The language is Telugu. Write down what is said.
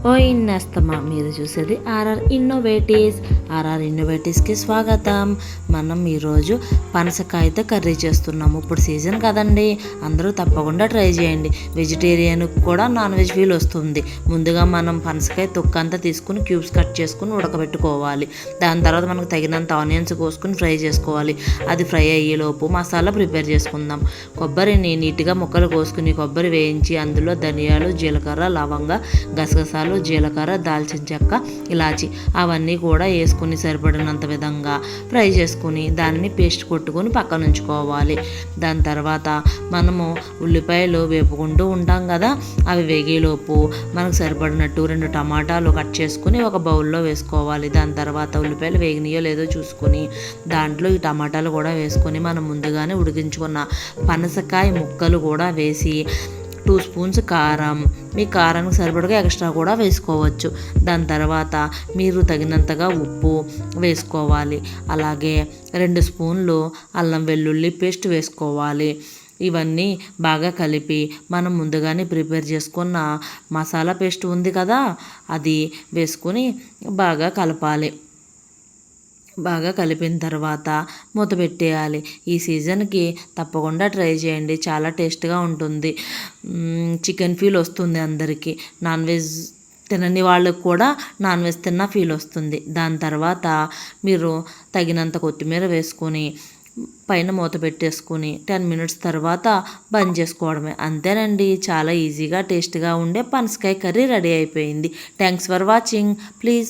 ఓ ఇన్నేస్తమా మీరు చూసేది ఆర్ఆర్ ఇన్నోవేటివ్స్కి స్వాగతం. మనం ఈరోజు పనసకాయతో కర్రీ చేస్తున్నాము. ఇప్పుడు సీజన్ కదండి, అందరూ తప్పకుండా ట్రై చేయండి. వెజిటేరియన్కి కూడా నాన్ వెజ్ ఫీల్ వస్తుంది. ముందుగా మనం పనసకాయ తొక్కంతా తీసుకుని క్యూబ్స్ కట్ చేసుకుని ఉడకబెట్టుకోవాలి. దాని తర్వాత మనకు తగినంత ఆనియన్స్ కోసుకుని ఫ్రై చేసుకోవాలి. అది ఫ్రై అయ్యేలోపు మసాలా ప్రిపేర్ చేసుకుందాం. కొబ్బరిని నీట్గా ముక్కలు కోసుకుని కొబ్బరి వేయించి అందులో ధనియాలు, జీలకర్ర, లవంగ, గసగసాలు, జీలకర్ర, దాల్చిన చెక్క, ఇలాచి అవన్నీ కూడా వేసుకుని సరిపడినంత విధంగా ఫ్రై చేసుకుని దానిని పేస్ట్ కొట్టుకొని పక్కన ఉంచుకోవాలి. దాని తర్వాత మనము ఉల్లిపాయలు వేపుకుంటూ ఉంటాం కదా, అవి వేగేలోపు మనకు సరిపడినట్టు 2 టమాటాలు కట్ చేసుకుని ఒక బౌల్లో వేసుకోవాలి. దాని తర్వాత ఉల్లిపాయలు వేగినాయో లేదో చూసుకొని దాంట్లో ఈ టమాటాలు కూడా వేసుకొని మనం ముందుగానే ఉడికించుకున్న పనసకాయ ముక్కలు కూడా వేసి 2 స్పూన్స్ కారం, మీ కారానికి సరిపడగా ఎక్స్ట్రా కూడా వేసుకోవచ్చు. దాని తర్వాత మీరు తగినంతగా ఉప్పు వేసుకోవాలి. అలాగే 2 స్పూన్లు అల్లం వెల్లుల్లి పేస్ట్ వేసుకోవాలి. ఇవన్నీ బాగా కలిపి మనం ముందుగానే ప్రిపేర్ చేసుకున్న మసాలా పేస్ట్ ఉంది కదా, అది వేసుకొని బాగా కలపాలి. బాగా కలిపిన తర్వాత మూత పెట్టేయాలి. ఈ సీజన్కి తప్పకుండా ట్రై చేయండి, చాలా టేస్ట్గా ఉంటుంది. చికెన్ ఫీల్ వస్తుంది అందరికీ. నాన్ వెజ్ తినని వాళ్ళకు కూడా నాన్ వెజ్ తిన్న ఫీల్ వస్తుంది. దాని తర్వాత మీరు తగినంత కొత్తిమీర వేసుకొని పైన మూత పెట్టేసుకుని 10 మినిట్స్ తర్వాత బంద్ చేసుకోవడమే. అంతేనండి, చాలా ఈజీగా టేస్ట్గా ఉండే పనసకాయ కర్రీ రెడీ అయిపోయింది. Thanks for watching. ప్లీజ్